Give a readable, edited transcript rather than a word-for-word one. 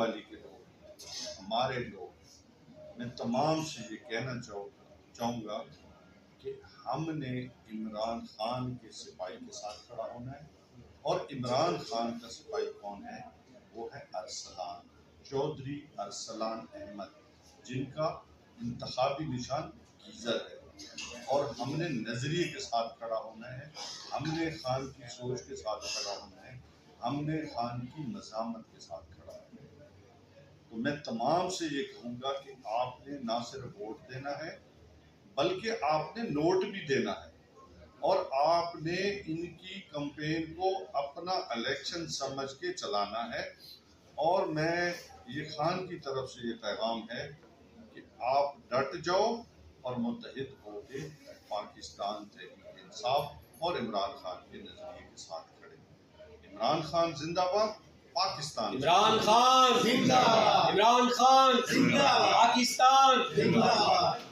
والی کے لوگ، ہمارے لوگ، میں تمام سے یہ کہنا چاہوں گا کہ ہم نے عمران خان کے سپاہی کے ساتھ کھڑا ہونا ہے، اور عمران خان کا سپاہی کون ہے؟ وہ ہے ارسلان، چودھری ارسلان احمد، جن کا انتخابی نشان گیزر ہے۔ اور ہم نے نظریے کے ساتھ کھڑا ہونا ہے، ہم نے خان کی سوچ کے ساتھ کھڑا ہونا ہے، ہم نے خان کی مزاحمت کے ساتھ کھڑا ہونا ہے۔ تو میں تمام سے یہ کہوں گا کہ آپ نے نہ صرف ووٹ دینا ہے بلکہ آپ نے نوٹ بھی دینا ہے، اور آپ نے ان کی کمپین کو اپنا الیکشن سمجھ کے چلانا ہے۔ اور میں یہ خان کی طرف سے یہ پیغام ہے کہ آپ ڈٹ جاؤ اور متحد ہو کے پاکستان تحریک انصاف اور عمران خان کے نظریے کے ساتھ کھڑے۔ عمران خان زندہ باد، پاکستان عمران خان زندہ باد، عمران خان زندہ باد، پاکستان زندہ باد۔